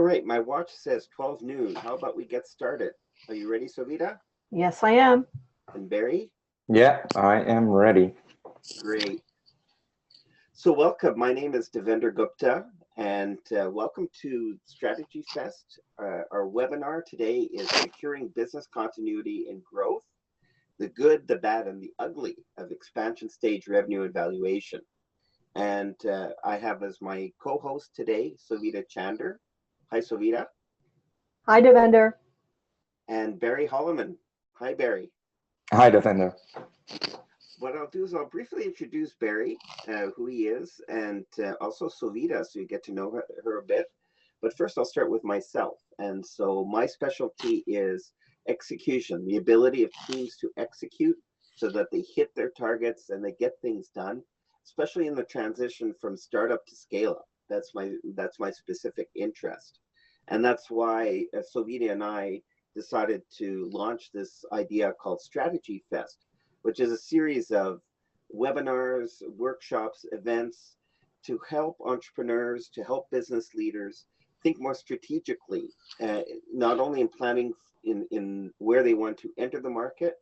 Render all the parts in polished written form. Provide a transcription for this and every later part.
All right, my watch says 12 noon. How about we get started? Are you ready, Sovita? Yes, I am. And Barry? Yeah, I am ready. Great. So welcome. My name is Davender Gupta, and welcome to StrategyFest. Our webinar today is Securing Business Continuity and Growth, the Good, the Bad, and the Ugly of Expansion Stage Revenue and Valuation. And I have as my co-host today, Sovita Chander. Hi, Sovita. Hi, Davender. And Barry Holleman. Hi, Barry. Hi, Davender. What I'll do is I'll briefly introduce Barry, who he is, and also Sovita, so you get to know her a bit. But first, I'll start with myself. And so my specialty is execution, the ability of teams to execute so that they hit their targets and they get things done, especially in the transition from startup to scale up. That's my specific interest. And that's why Sovita and I decided to launch this idea called StrategyFest, which is a series of webinars, workshops, events to help entrepreneurs, to help business leaders think more strategically, not only in planning in where they want to enter the market,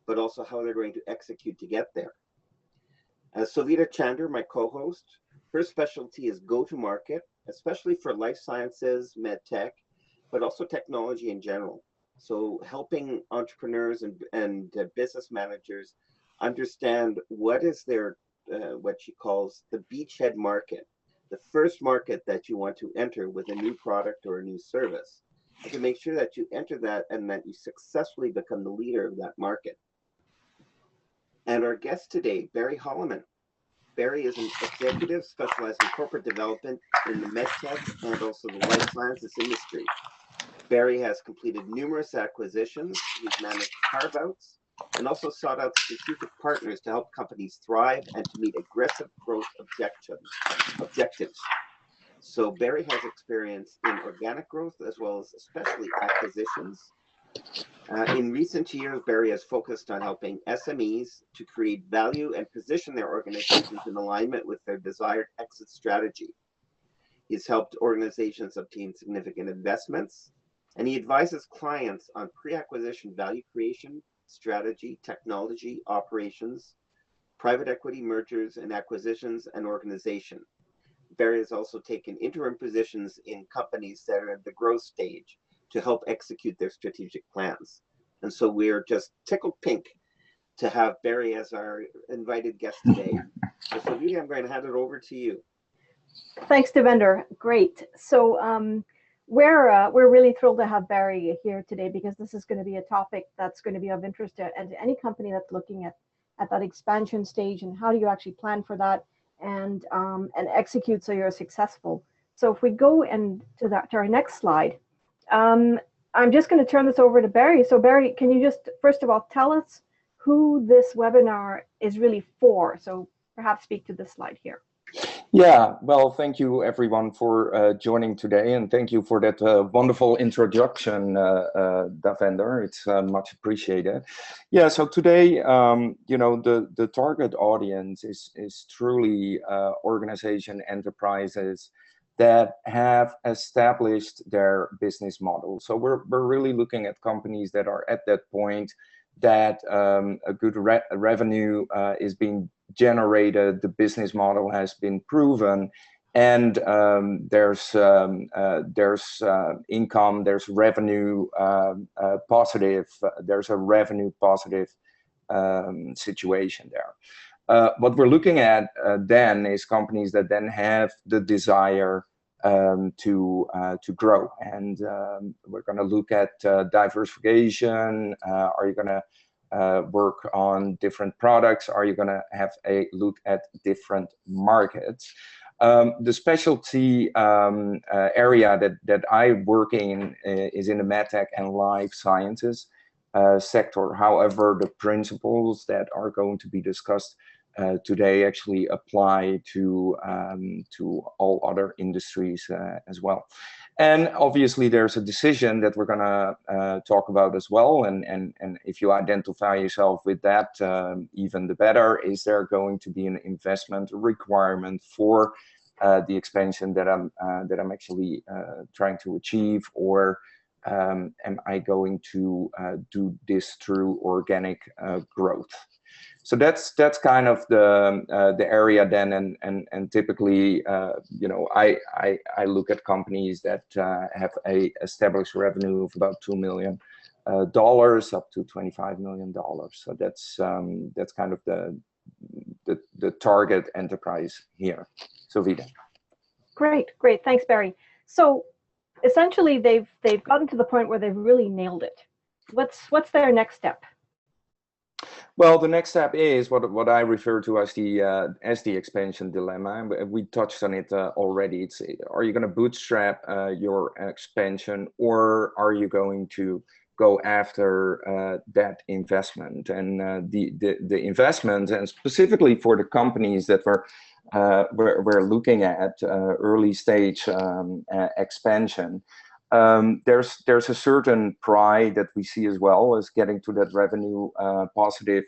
but also how they're going to execute to get there. Sovita Chander, my co-host, her specialty is go-to-market, especially for life sciences, med tech, but also technology in general. So helping entrepreneurs and business managers understand what is their, what she calls the beachhead market, the first market that you want to enter with a new product or a new service, and to make sure that you enter that and that you successfully become the leader of that market. And our guest today, Barry Holleman. Barry is an executive specialized in corporate development in the medtech and also the life sciences industry. Barry has completed numerous acquisitions. He's managed carve-outs and also sought out strategic partners to help companies thrive and to meet aggressive growth objectives. So Barry has experience in organic growth as well as especially acquisitions. In recent years, Barry has focused on helping SMEs to create value and position their organizations in alignment with their desired exit strategy. He's helped organizations obtain significant investments, and he advises clients on pre-acquisition value creation, strategy, technology, operations, private equity mergers and acquisitions, and organization. Barry has also taken interim positions in companies that are at the growth stage to help execute their strategic plans. And so we're just tickled pink to have Barry as our invited guest today. So Sovita, I'm going to hand it over to you. Thanks, Davender. Great. So we're really thrilled to have Barry here today because this is going to be a topic that's going to be of interest to any company that's looking at that expansion stage and how do you actually plan for that and execute so you're successful. So if we go to our next slide. I'm just going to turn this over to Barry. So Barry, can you just, first of all, tell us who this webinar is really for? So perhaps speak to this slide here. Yeah, well, thank you everyone for joining today, and thank you for that wonderful introduction, Davender. It's much appreciated. Yeah, so today, you know, the target audience is truly organization enterprises that have established their business model. So we're really looking at companies that are at that point that a good revenue is being generated, the business model has been proven, and there's income, there's revenue positive, there's a revenue positive situation there. What we're looking at then is companies that then have the desire to grow, and we're going to look at diversification. Are you going to work on different products? Are you going to have a look at different markets? The specialty area that I work in is in the medtech and life sciences sector. However, the principles that are going to be discussed today actually apply to all other industries as well. And obviously there's a decision that we're going to talk about as well, and if you identify yourself with that, even the better. Is there going to be an investment requirement for the expansion that I'm actually trying to achieve, or am I going to do this through organic growth? So that's kind of the area then, and typically, you know, I look at companies that have a established revenue of about $2 million up to $25 million. So that's kind of the target enterprise here. Sovita. Great. Thanks, Barry. So essentially, they've gotten to the point where they've really nailed it. What's their next step? Well, the next step is what I refer to as the expansion dilemma. We touched on it already. It's, are you going to bootstrap your expansion, or are you going to go after that investment? And the investment, and specifically for the companies that we're looking at early stage expansion. There's a certain pride that we see as well as getting to that revenue positive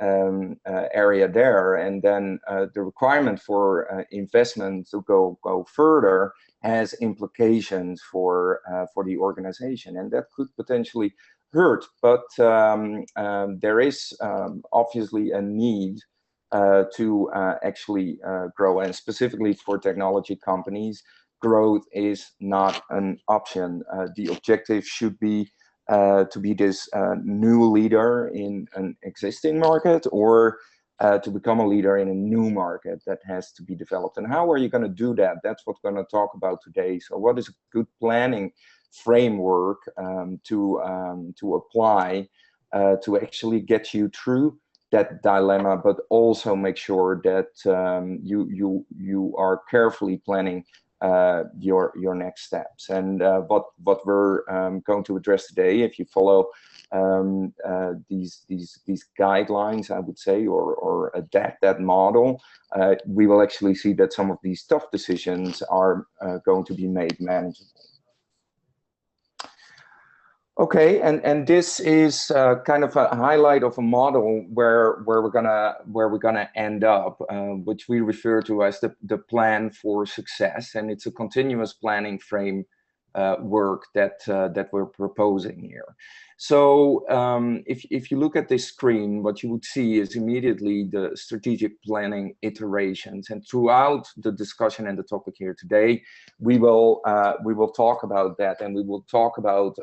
area there, and then the requirement for investment to go further has implications for the organization, and that could potentially hurt. But there is obviously a need to actually grow, and specifically for technology companies, growth is not an option. The objective should be to be this new leader in an existing market, or to become a leader in a new market that has to be developed. And how are you going to do that? That's what we're going to talk about today. So what is a good planning framework to apply to actually get you through that dilemma, but also make sure that you are carefully planning your next steps. And what we're going to address today, if you follow these guidelines, I would say, or adapt that model, we will actually see that some of these tough decisions are going to be made manageable. Okay, and this is kind of a highlight of a model where we're gonna end up, which we refer to as the plan for success, and it's a continuous planning frame work that we're proposing here. So if you look at this screen, what you would see is immediately the strategic planning iterations. And throughout the discussion and the topic here today, we will talk about that, and we will talk about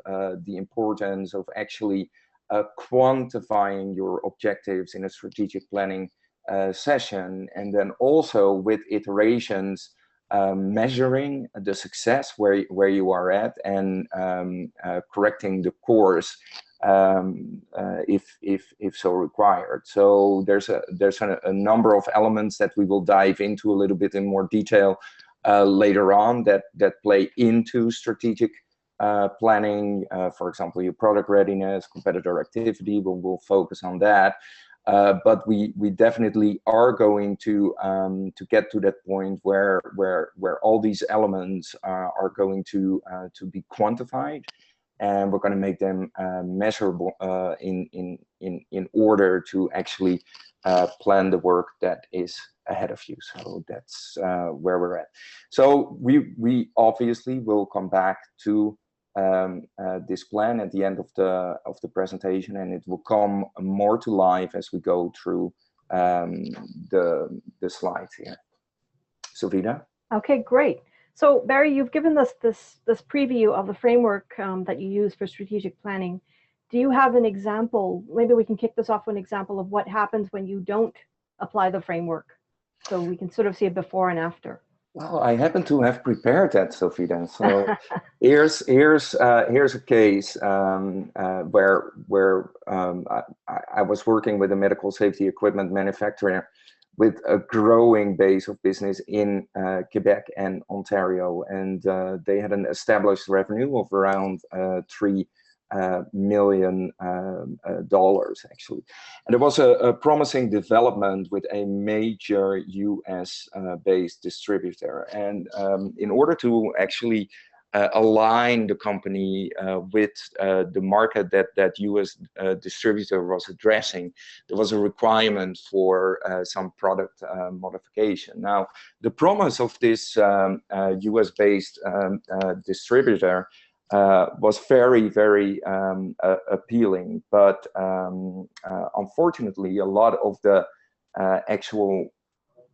the importance of actually quantifying your objectives in a strategic planning session, and then also with iterations, measuring the success where you are at, and correcting the course if so required. So there's a number of elements that we will dive into a little bit in more detail later on that play into strategic planning. For example, your product readiness, competitor activity. We'll focus on that. But we definitely are going to get to that point where all these elements are going to be quantified, and we're going to make them measurable in order to actually plan the work that is ahead of you. So that's where we're at. So we obviously will come back to this plan at the end of the presentation, and it will come more to life as we go through the slides here. Sovita? Okay, great. So Barry, you've given us this preview of the framework that you use for strategic planning. Do you have an example? Maybe we can kick this off with an example of what happens when you don't apply the framework, so we can sort of see a before and after. Well, I happen to have prepared that, Sovita. So here's a case where I was working with a medical safety equipment manufacturer with a growing base of business in Quebec and Ontario, and they had an established revenue of around $3 million actually. And there was a promising development with a major US based distributor, and in order to actually align the company with the market that US distributor was addressing, there was a requirement for some product modification. Now, the promise of this US-based distributor was very, very appealing, but unfortunately, a lot of the actual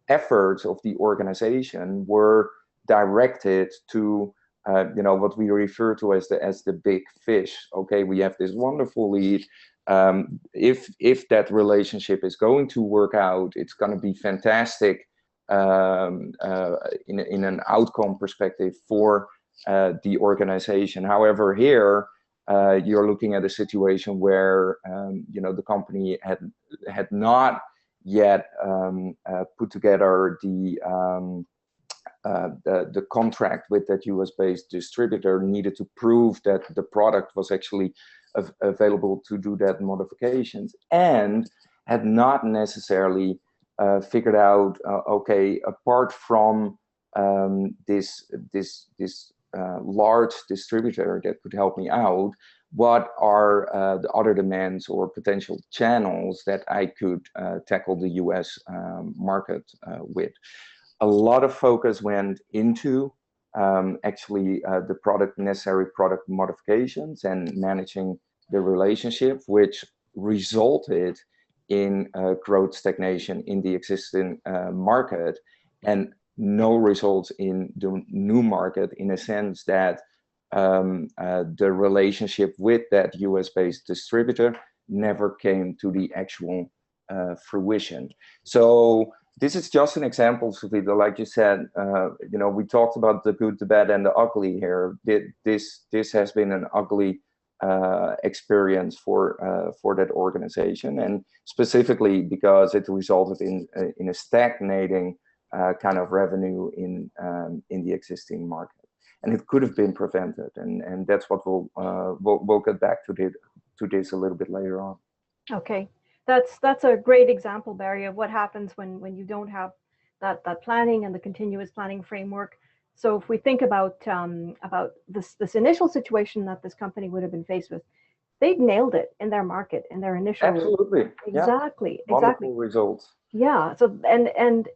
efforts of the organization were directed to what we refer to as the big fish. Okay, we have this wonderful lead. If that relationship is going to work out, it's going to be fantastic in an outcome perspective for the organization. However, here you're looking at a situation where the company had not yet put together the contract with that US-based distributor, needed to prove that the product was actually available to do that modifications, and had not necessarily figured out, okay, apart from this large distributor that could help me out, what are the other demands or potential channels that I could tackle the US market with. A lot of focus went into actually the necessary product modifications and managing the relationship, which resulted in growth stagnation in the existing market, and no results in the new market, in a sense that the relationship with that US-based distributor never came to the actual fruition. So this is just an example, Sovita. Like you said, we talked about the good, the bad, and the ugly here. This has been an ugly experience for that organization, and specifically because it resulted in a stagnating kind of revenue in the existing market, and it could have been prevented. And that's what we'll get back to this a little bit later on. Okay. That's a great example, Barry, of what happens when you don't have that planning and the continuous planning framework. So if we think about this initial situation that this company would have been faced with, they'd nailed it in their market, in their initial. Absolutely. Exactly. Yeah. Wonderful results. Yeah. So and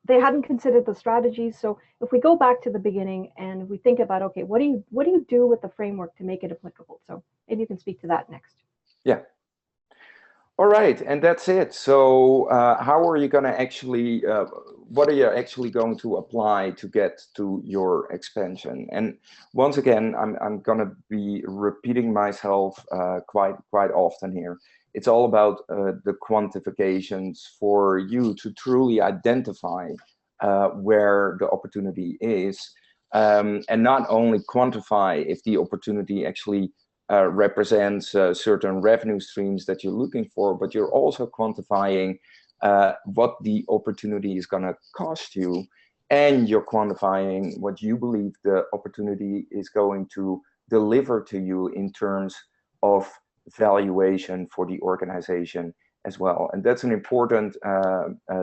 they hadn't considered the strategies. So if we go back to the beginning and we think about, okay, what do you do with the framework to make it applicable? So maybe you can speak to that next. Yeah. All right, and that's it. So how are you going to actually, what are you actually going to apply to get to your expansion? And once again, I'm going to be repeating myself quite often here. It's all about the quantifications for you to truly identify where the opportunity is, and not only quantify if the opportunity actually represents certain revenue streams that you're looking for, but you're also quantifying what the opportunity is going to cost you, and you're quantifying what you believe the opportunity is going to deliver to you in terms of valuation for the organization as well. And that's an important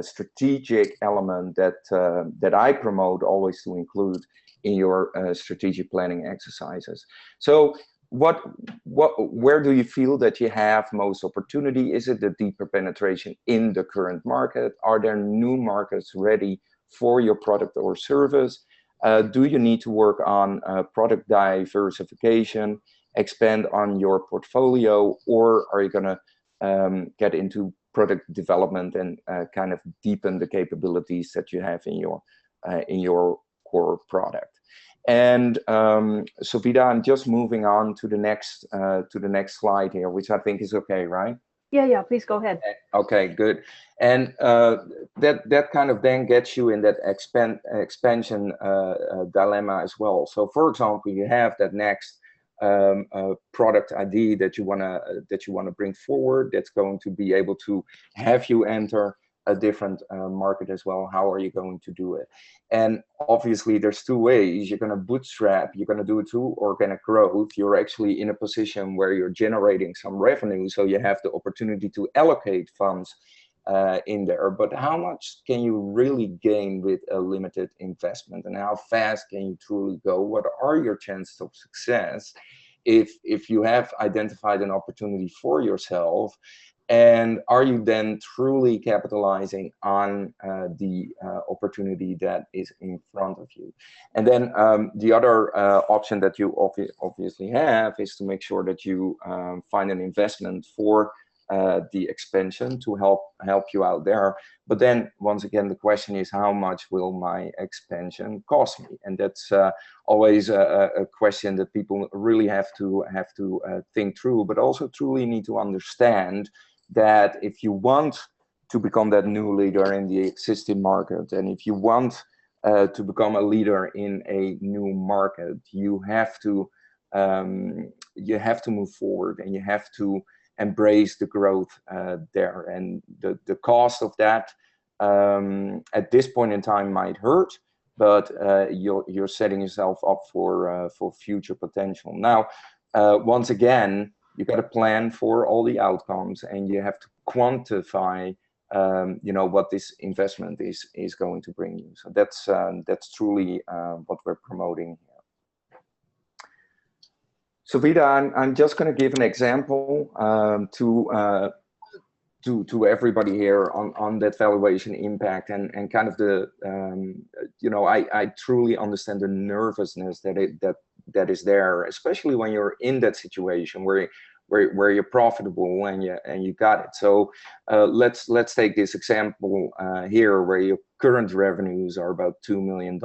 strategic element that I promote always to include in your strategic planning exercises. So where do you feel that you have most opportunity? Is it the deeper penetration in the current market? Are there new markets ready for your product or service? Do you need to work on product diversification, expand on your portfolio, or are you going to get into product development and kind of deepen the capabilities that you have in your core product? And Sovita, I'm just moving on to the next slide here, which I think is okay, right? Yeah, please go ahead. Okay, good. And that kind of then gets you in that expansion dilemma as well. So, for example, you have that next product ID that you wanna bring forward, that's going to be able to have you enter a different market as well. How are you going to do it? And obviously there's two ways. You're going to bootstrap, you're going to do it through organic growth. You're actually in a position where you're generating some revenue, so you have the opportunity to allocate funds in there, but how much can you really gain with a limited investment, and how fast can you truly go? What are your chances of success if you have identified an opportunity for yourself? And are you then truly capitalizing on the opportunity that is in front of you? And then the other option that you obviously have is to make sure that you find an investment for the expansion to help you out there. But then once again, the question is, how much will my expansion cost me? And that's always a question that people really have to think through, but also truly need to understand that if you want to become that new leader in the existing market, and if you want to become a leader in a new market, you have to move forward, and you have to embrace the growth there. And the cost of that at this point in time might hurt, but you're setting yourself up for future potential. Now, once again, you got to plan for all the outcomes, and you have to quantify, what this investment is going to bring you. So that's truly what we're promoting here. Sovita, I'm just going to give an example to everybody here on that valuation impact, and kind of the I truly understand the nervousness that is there, especially when you're in that situation where you're profitable and you got it. So let's take this example here, where your current revenues are about $2 million,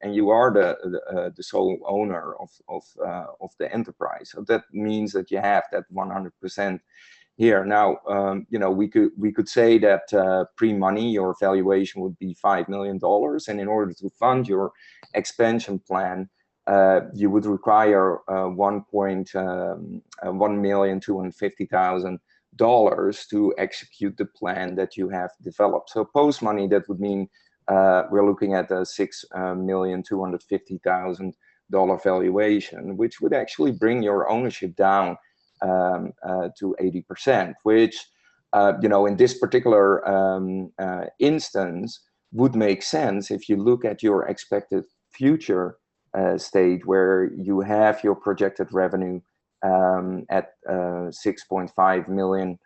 and you are the sole owner of the enterprise. So that means that you have that 100% here. Now, we could say that pre-money your valuation would be $5 million, and in order to fund your expansion plan, you would require $1,250,000 to execute the plan that you have developed. So post money, that would mean we're looking at a $6,250,000 valuation, which would actually bring your ownership down to 80%, which in this particular instance would make sense if you look at your expected future state, where you have your projected revenue at $6.5 million,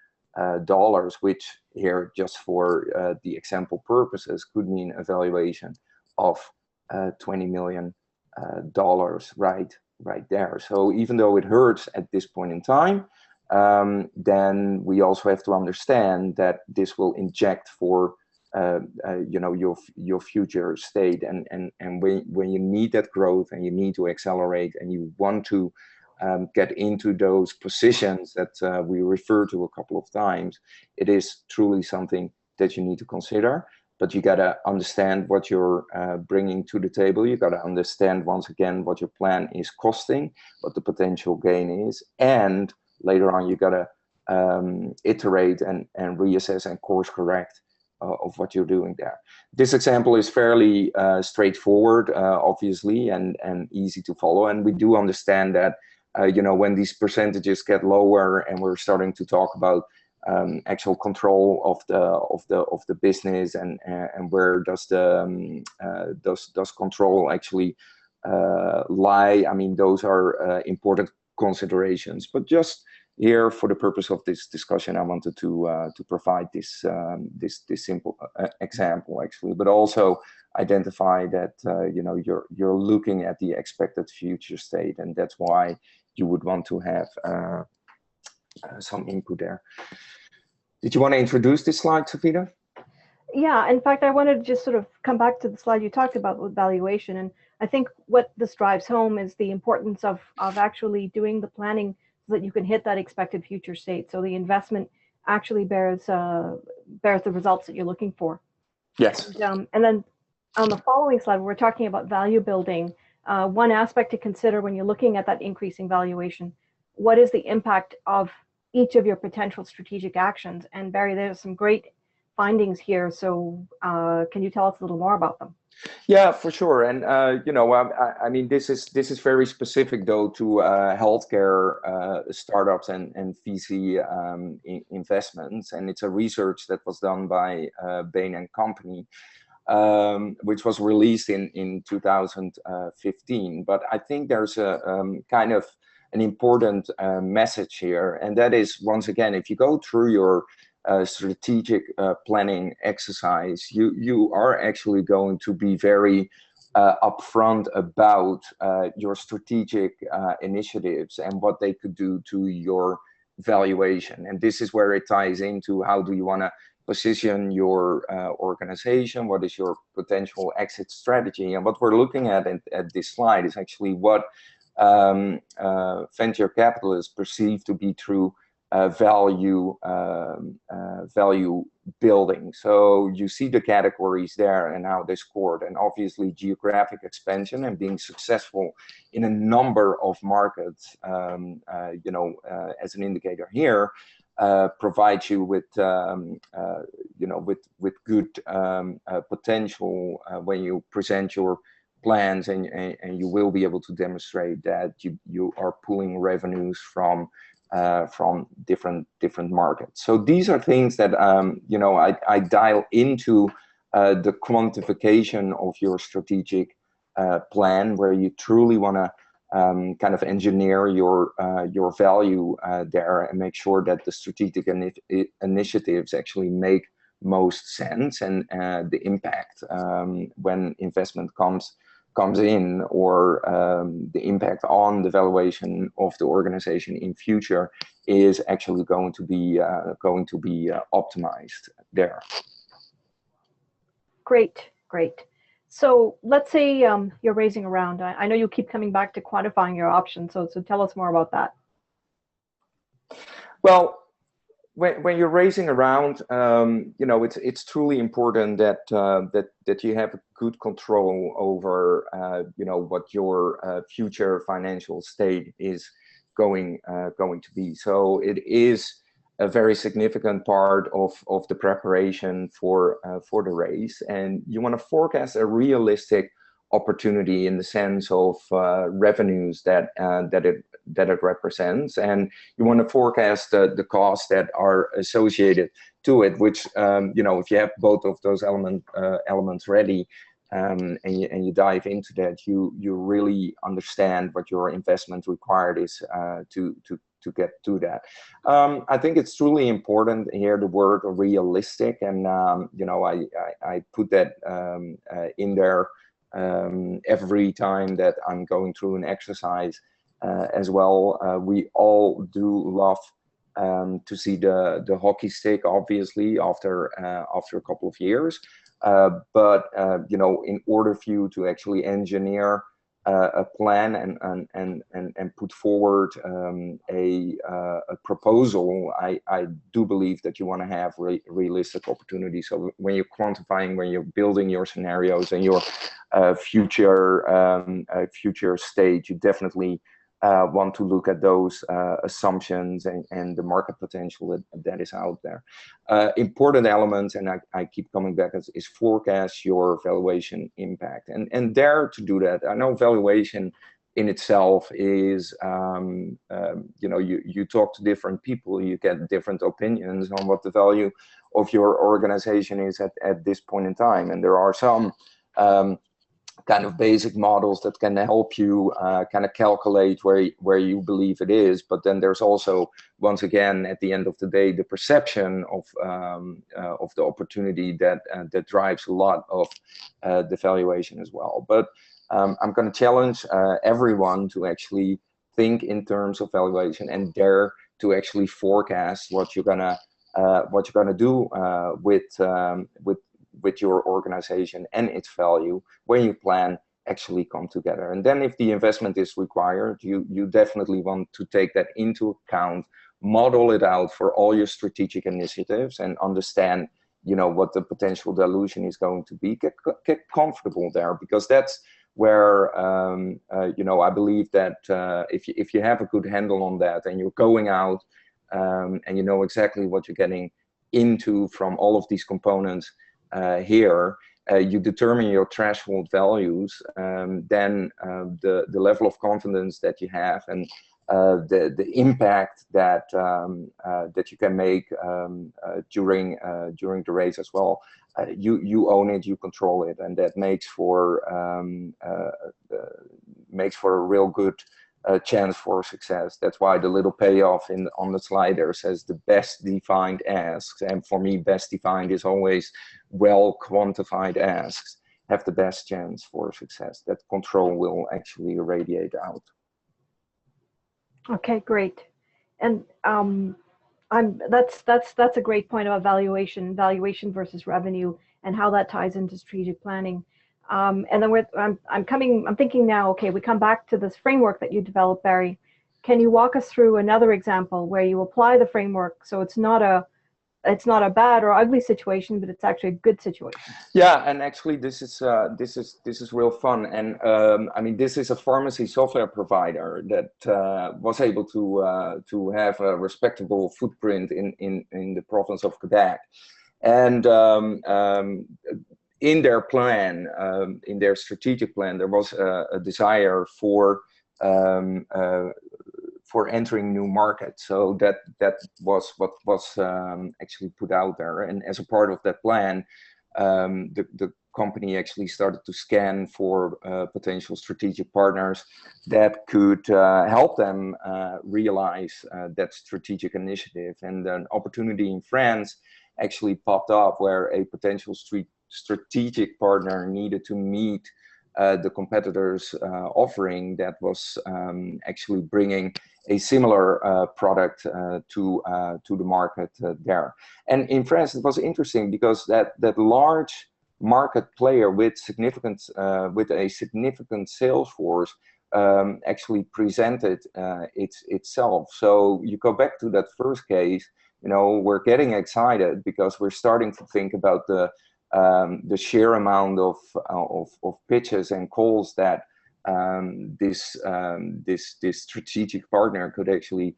which here, just for the example purposes, could mean a valuation of $20 million right there. So even though it hurts at this point in time, then we also have to understand that this will inject for your future state, and when you need that growth, and you need to accelerate, and you want to get into those positions that we refer to a couple of times, it is truly something that you need to consider. But you got to understand what you're bringing to the table. You got to understand, once again, what your plan is costing, what the potential gain is, and later on you got to iterate and reassess and course correct of what you're doing there. This example is fairly straightforward, obviously, and easy to follow. And we do understand that when these percentages get lower, and we're starting to talk about actual control of the business, and where does control actually lie? I mean, those are important considerations. But just here, for the purpose of this discussion, I wanted to provide this simple example, actually, but also identify that you're looking at the expected future state, and that's why you would want to have some input there. Did you want to introduce this slide, Sovita? Yeah, in fact, I wanted to just sort of come back to the slide you talked about with valuation, and I think what this drives home is the importance of actually doing the planning so that you can hit that expected future state, so the investment actually bears the results that you're looking for. Yes. And then on the following slide, we're talking about value building. One aspect to consider when you're looking at that increasing valuation, what is the impact of each of your potential strategic actions? And Barry, there's some great findings here. So can you tell us a little more about them? Yeah, for sure. And you know, I mean, this is very specific though to healthcare startups and VC investments, and it's a research that was done by Bain and Company, which was released in 2015. But I think there's a kind of an important message here, and that is, once again, if you go through your strategic planning exercise, you are actually going to be very upfront about your strategic initiatives and what they could do to your valuation. And this is where it ties into how do you want to position your organization, what is your potential exit strategy. And what we're looking at this slide is actually what venture capitalists perceive to be true value building. So you see the categories there and how they scored, and obviously geographic expansion and being successful in a number of markets, you know, as an indicator here, provides you with you know, with good potential when you present your plans, and you will be able to demonstrate that you are pulling revenues from different markets. So these are things that you know, I dial into the quantification of your strategic plan, where you truly want to kind of engineer your value there and make sure that the strategic initiatives actually make most sense, and the impact when investment comes in, or the impact on the valuation of the organization in future is actually going to be optimized there. Great, great. So let's say you're raising a round. I know you keep coming back to quantifying your options, so tell us more about that. Well, when you're raising a round, you know, it's truly important that that you have good control over you know, what your future financial state is going to be. So it is a very significant part of the preparation for the raise, and you want to forecast a realistic opportunity in the sense of revenues that it represents, and you want to forecast the costs that are associated to it, which you know, if you have both of those elements ready, and you dive into that, you really understand what your investment required is to get to that. I think it's truly important here, the word realistic, and you know, I put that in there every time that I'm going through an exercise as well. We all do love to see the hockey stick, obviously, after a couple of years, but you know, in order for you to actually engineer a plan and put forward a proposal, I do believe that you want to have realistic opportunities. So when you're quantifying, when you're building your scenarios and your future state, you definitely want to look at those assumptions and the market potential that is out there. Important elements, and I keep coming back, is forecast your valuation impact. And there, to do that, I know valuation in itself is, you know, you talk to different people, you get different opinions on what the value of your organization is at this point in time. And there are some kind of basic models that can help you kind of calculate where you believe it is, but then there's also, once again, at the end of the day, the perception of the opportunity that drives a lot of the valuation as well. But I'm going to challenge everyone to actually think in terms of valuation and dare to actually forecast what you're gonna do with your organization and its value when you plan actually come together. And then if the investment is required, you definitely want to take that into account, model it out for all your strategic initiatives, and understand, you know, what the potential dilution is going to be. Get comfortable there, because that's where you know, I believe that if you have a good handle on that, and you're going out and you know exactly what you're getting into from all of these components here, you determine your threshold values, then the level of confidence that you have and the impact that that you can make during the race as well. You own it, you control it, and that makes for a real good chance for success. That's why the little payoff on the slide there says the best defined asks, and for me, best defined is always well quantified asks have the best chance for success. That control will actually radiate out. Okay, great. And that's a great point about valuation versus revenue, and how that ties into strategic planning. And then I'm thinking now, okay, we come back to this framework that you developed, Barry. Can you walk us through another example where you apply the framework so it's not a bad or ugly situation, but it's actually a good situation? Yeah, and actually this is real fun. And I mean, this is a pharmacy software provider that was able to have a respectable footprint in the province of Quebec. And in their plan, in their strategic plan, there was a desire for entering new markets. So that was what was actually put out there. And as a part of that plan, the company actually started to scan for potential strategic partners that could help them realize that strategic initiative. And an opportunity in France actually popped up where a potential strategic partner needed to meet the competitors' offering that was actually bringing a similar product to the market there. And in France, it was interesting because that large market player with a significant sales force actually presented itself. So you go back to that first case, you know, we're getting excited because we're starting to think about the sheer amount of pitches and calls that this strategic partner could actually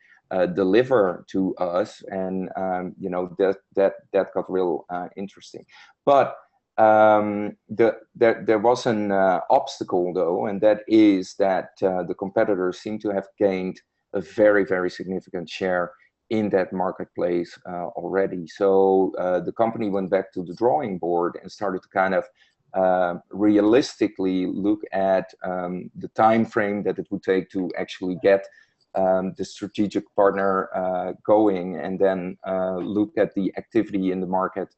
deliver to us, and you know, that got real interesting. But there was an obstacle though, and that is that the competitors seem to have gained a very significant share in that marketplace already. So the company went back to the drawing board and started to kind of realistically look at the time frame that it would take to actually get the strategic partner going, and then look at the activity in the market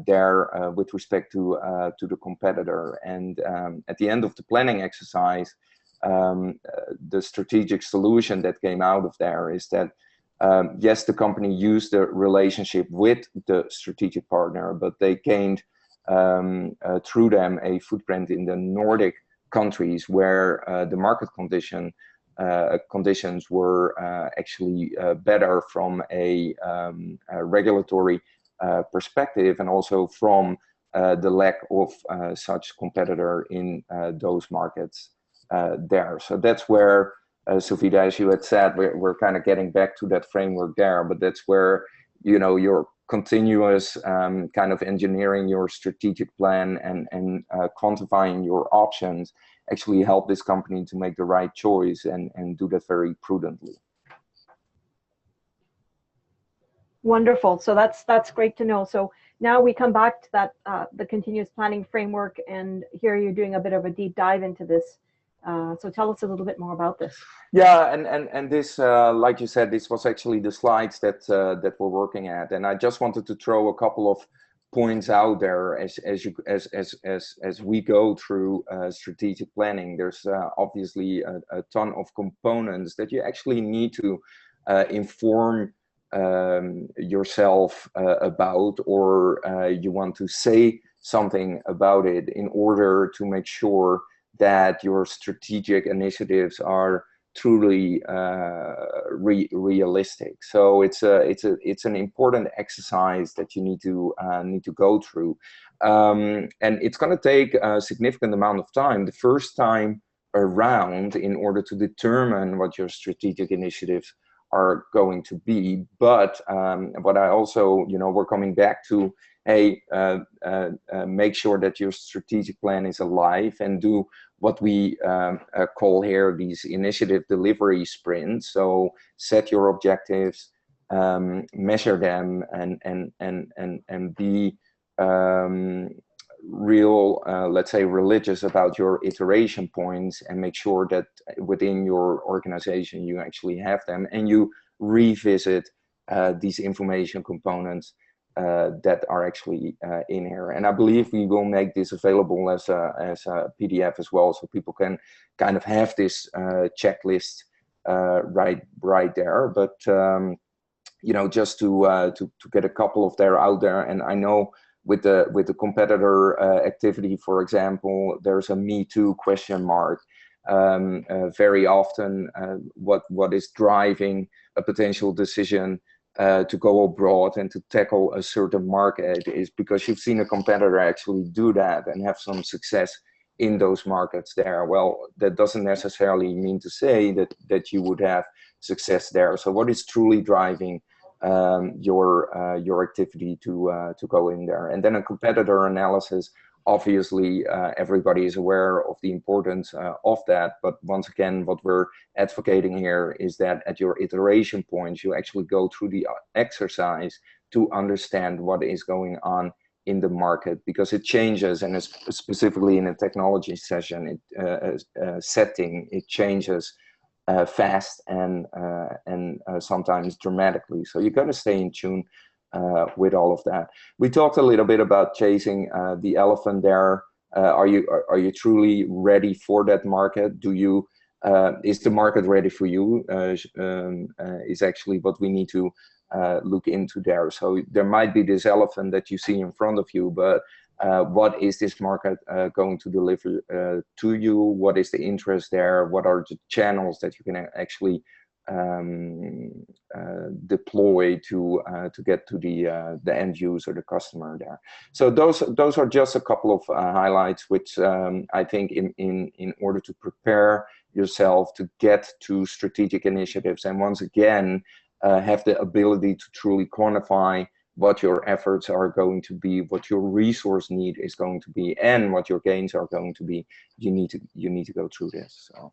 there with respect to the competitor. And at the end of the planning exercise, the strategic solution that came out of there is that yes, the company used the relationship with the strategic partner, but they gained through them a footprint in the Nordic countries where the market conditions were actually better from a regulatory perspective, and also from the lack of such competitor in those markets there. So that's where Sovita, as you had said, we're kind of getting back to that framework there, but that's where, you know, your continuous kind of engineering your strategic plan and quantifying your options actually help this company to make the right choice and do that very prudently. Wonderful. So that's great to know. So now we come back to that the continuous planning framework, and here you're doing a bit of a deep dive into this. So tell us a little bit more about this. Yeah, and this, like you said, this was actually the slides that we're working at, and I just wanted to throw a couple of points out there as we go through strategic planning. There's obviously a ton of components that you actually need to inform yourself about, or you want to say something about it in order to make sure that your strategic initiatives are truly realistic. So it's an important exercise that you need to go through, and it's going to take a significant amount of time the first time around in order to determine what your strategic initiatives are going to be. But what I also, we're coming back to, hey, make sure that your strategic plan is alive and do what we call here these initiative delivery sprints. So set your objectives, measure them, and be real, let's say, religious about your iteration points, and make sure that within your organization you actually have them, and you revisit these information components that are actually in here. And I believe we will make this available as a PDF as well, so people can kind of have this checklist right there. But just to get a couple of there out there. And I know with the competitor activity, for example, there's a Me Too question mark. Very often, what is driving a potential decision to go abroad and to tackle a certain market is because you've seen a competitor actually do that and have some success in those markets there. Well, that doesn't necessarily mean to say that you would have success there. So what is truly driving your activity to go in there? And then a competitor analysis, obviously everybody is aware of the importance of that, but once again, what we're advocating here is that at your iteration points you actually go through the exercise to understand what is going on in the market, because it changes, and specifically in a technology setting, it changes fast and sometimes dramatically. So you got to stay in tune with all of that. We talked a little bit about chasing the elephant there. Are you truly ready for that market? Do you is the market ready for you? Is actually what we need to look into there. So there might be this elephant that you see in front of you, but what is this market going to deliver to you? What is the interest there? What are the channels that you can actually deploy to get to the end user, the customer there? So those are just a couple of highlights, which I think in order to prepare yourself to get to strategic initiatives, and once again have the ability to truly quantify what your efforts are going to be, what your resource need is going to be, and what your gains are going to be. You need to go through this. So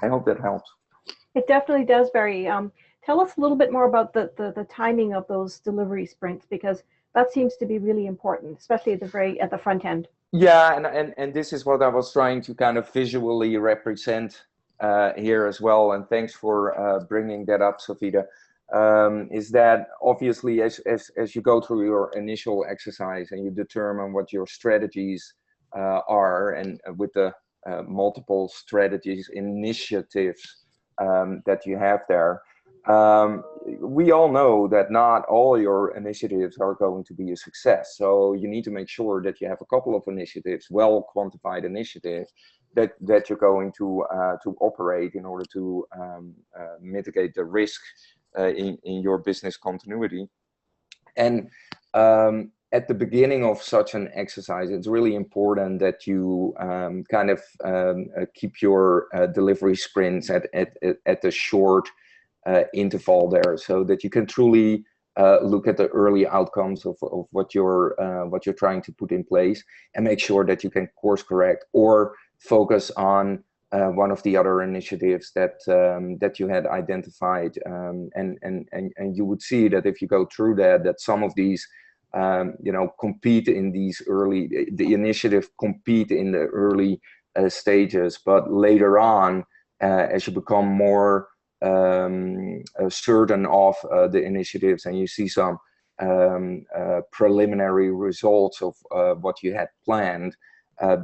I hope that helps. It definitely does, Barry. Tell us a little bit more about the timing of those delivery sprints, because that seems to be really important, especially at the front end. Yeah, and this is what I was trying to kind of visually represent here as well. And thanks for bringing that up, Sovita. Is that obviously as you go through your initial exercise and you determine what your strategies are, and with the multiple strategies, initiatives that you have there, we all know that not all your initiatives are going to be a success. So you need to make sure that you have a couple of initiatives, well quantified initiatives, that you're going to operate in order to mitigate the risk in your business continuity. And at the beginning of such an exercise, it's really important that you kind of keep your delivery sprints at a short interval there, so that you can truly look at the early outcomes of what you're trying to put in place, and make sure that you can course correct or focus on one of the other initiatives that you had identified, and you would see that if you go through that some of these compete in these early, the initiative compete in the early stages, but later on, as you become more certain of the initiatives, and you see some preliminary results of what you had planned,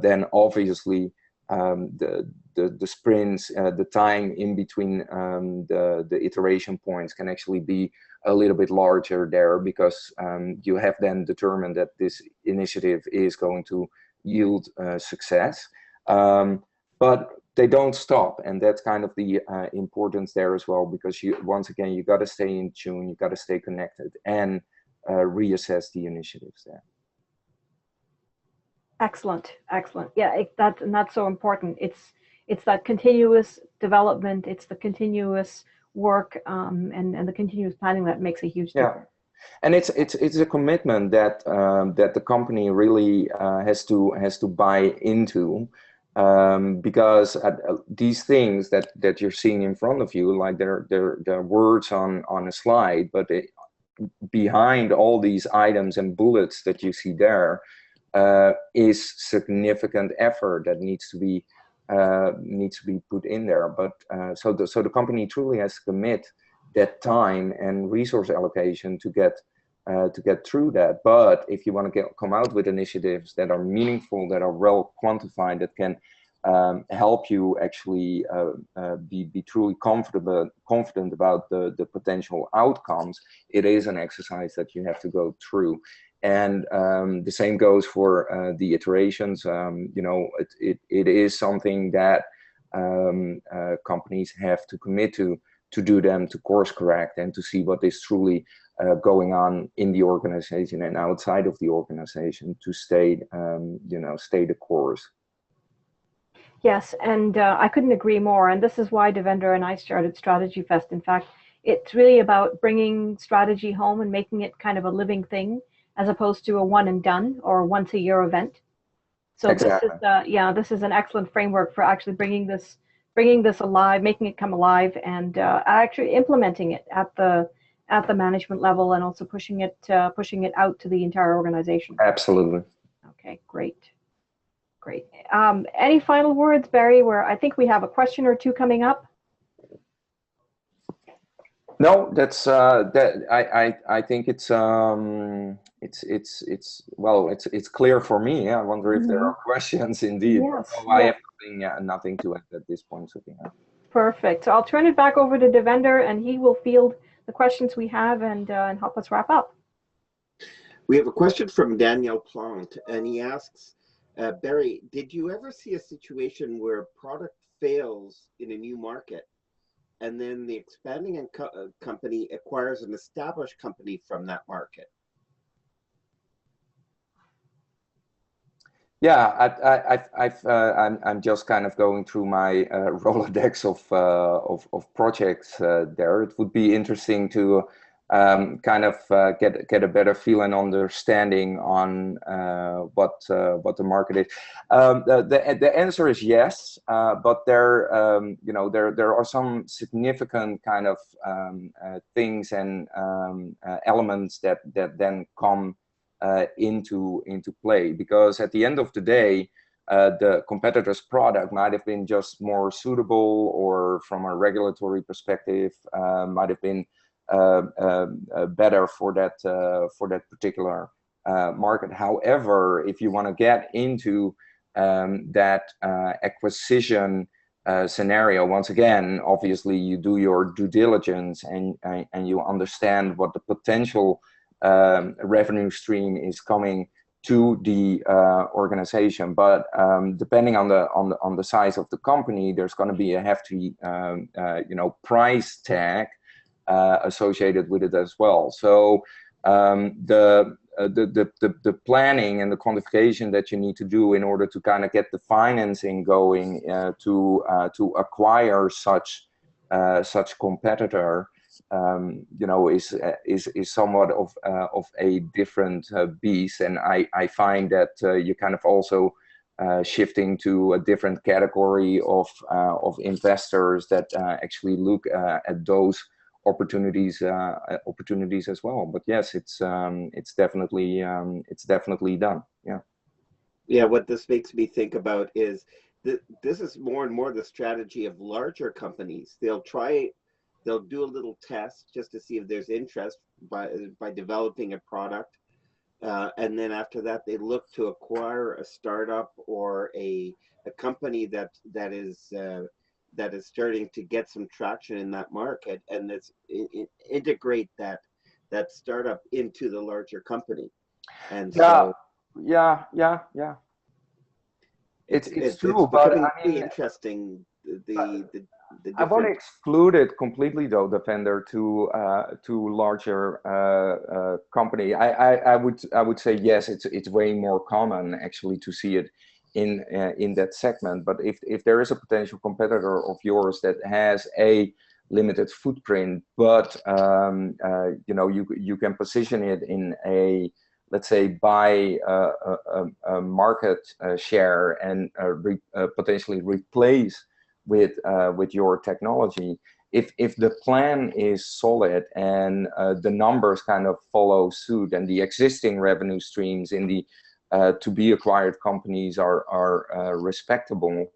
then obviously the sprints, the time in between the iteration points can actually be a little bit larger there, because you have then determined that this initiative is going to yield success. But they don't stop, and that's kind of the importance there as well, because once again, you got to stay in tune, you got to stay connected, and reassess the initiatives there. Excellent, excellent. Yeah, that's so important. It's that continuous development. It's the continuous work and the continuous planning that makes a huge difference. And it's a commitment that that the company really has to buy into, because these things that you're seeing in front of you, like they're words on a slide, but behind all these items and bullets that you see there is significant effort that needs to be put in there. But so the company truly has to commit that time and resource allocation to get through that. But if you want to come out with initiatives that are meaningful, that are well quantified, that can help you actually be truly confident about the potential outcomes, it is an exercise that you have to go through. And the same goes for the iterations. You know, it is something that companies have to commit to do them, to course correct, and to see what is truly going on in the organization and outside of the organization to stay, you know, stay the course. Yes, and I couldn't agree more. And this is why Davender and I started StrategyFest. In fact, it's really about bringing strategy home and making it kind of a living thing, as opposed to a one and done or once a year event. So Exactly. this is an excellent framework for actually bringing this alive, making it come alive, and actually implementing it at the management level, and also pushing it out to the entire organization. Absolutely. Okay, great. Any final words, Barry? Where I think we have a question or two coming up. No, that's that. I think it's clear for me. I wonder if there are questions indeed. Yes, Oh, I have nothing to add at this point. So, yeah. Perfect. So I'll turn it back over to Davender, and he will field the questions we have and help us wrap up. We have a question from Daniel Plant, and he asks, Barry, did you ever see a situation where a product fails in a new market, and then the expanding company acquires an established company from that market? Yeah, I'm just kind of going through my Rolodex of projects there. It would be interesting to kind of get a better feel and understanding on what the market is. The answer is yes, but there you know, there are some significant kind of things and elements that then come into play, because at the end of the day, the competitor's product might have been just more suitable, or from a regulatory perspective might have been better for that particular market. However, if you want to get into that acquisition scenario, once again, obviously you do your due diligence and you understand what the potential revenue stream is coming to the organization. But depending on the size of the company, there's going to be a hefty you know, price tag associated with it as well. So the planning and the quantification that you need to do in order to kind of get the financing going to acquire such competitor, you know, is somewhat of a different beast. And I find that you kind of also shifting to a different category of investors that actually look at those opportunities as well. But yes, it's definitely done. Yeah. What this makes me think about is that this is more and more the strategy of larger companies. They'll do a little test just to see if there's interest by developing a product, and then after that they look to acquire a startup or a company that is starting to get some traction in that market, and integrate that startup into the larger company. And so it's true, but I mean, interesting. I won't exclude it completely, though, Davender, to larger company. I would say yes, it's way more common actually to see it in that segment. But if there is a potential competitor of yours that has a limited footprint, but you know, you can position it in a, let's say, buy a market share and potentially replace with your technology. If the plan is solid and the numbers kind of follow suit, and the existing revenue streams in the to be acquired companies are respectable,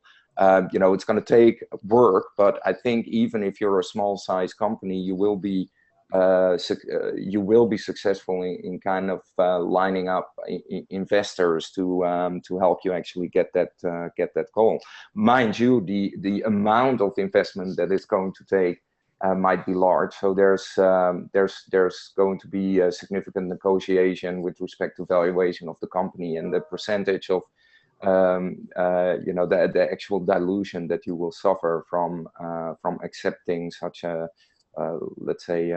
you know, it's going to take work, but I think even if you're a small size company, you will be successful in kind of lining up investors to help you actually get that goal. Mind you, the amount of investment that it's going to take might be large, so there's going to be a significant negotiation with respect to valuation of the company and the percentage of you know, the actual dilution that you will suffer from accepting such a let's say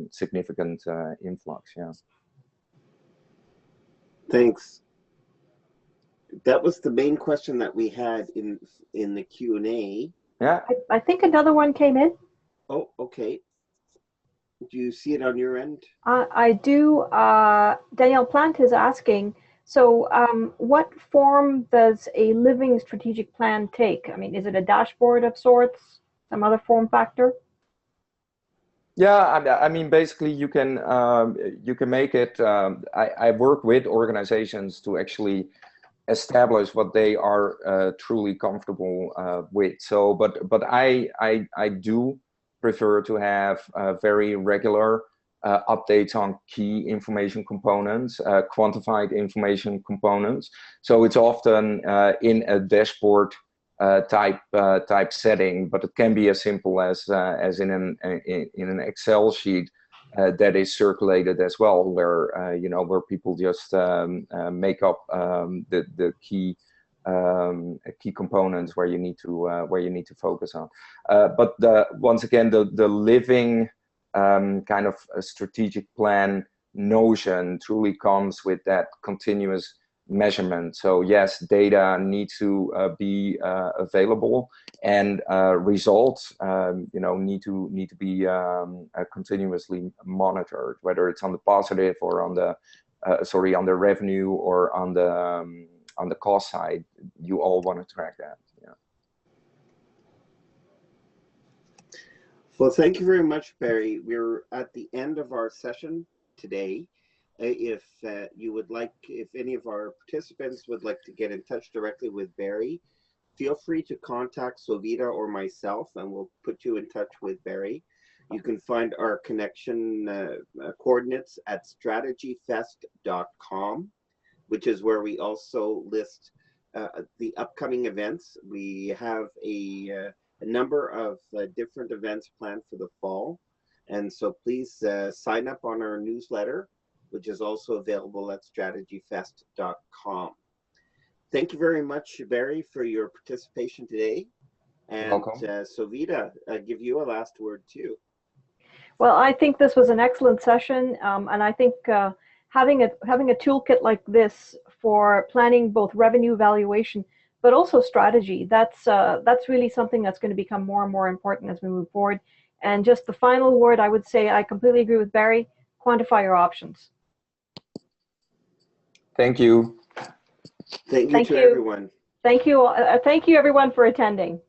significant influx. Yeah. Thanks. That was the main question that we had in the Q&A. Yeah. I think another one came in. Oh, okay. Do you see it on your end? I do. Danielle Plant is asking, so what form does a living strategic plan take? I mean, is it a dashboard of sorts, some other form factor? Yeah, I mean, basically, you can make it. I work with organizations to actually establish what they are truly comfortable with. So, but I do prefer to have very regular updates on key information components, quantified information components. So it's often in a dashboard type setting, but it can be as simple as in an Excel sheet that is circulated as well, where you know, where people just make up the key components where you need to focus on. But once again, the living kind of a strategic plan notion truly comes with that continuous measurement. So yes, data need to be available, and results you know, need to be continuously monitored, whether it's on the positive or on the on the revenue or on the cost side. You all want to track that. Yeah. Well, thank you very much, Barry. We're at the end of our session today. If you would like, if any of our participants would like to get in touch directly with Barry, feel free to contact Sovita or myself, and we'll put you in touch with Barry. You can find our connection coordinates at StrategyFest.com, which is where we also list the upcoming events. We have a number of different events planned for the fall, and so please sign up on our newsletter, which is also available at StrategyFest.com. Thank you very much, Barry, for your participation today. And Sovita, I give you a last word too. Well, I think this was an excellent session, and I think having a toolkit like this for planning both revenue valuation, but also strategy, that's really something that's going to become more and more important as we move forward. And just the final word, I would say I completely agree with Barry. Quantify your options. Thank you. Thank you to everyone. Thank you everyone for attending.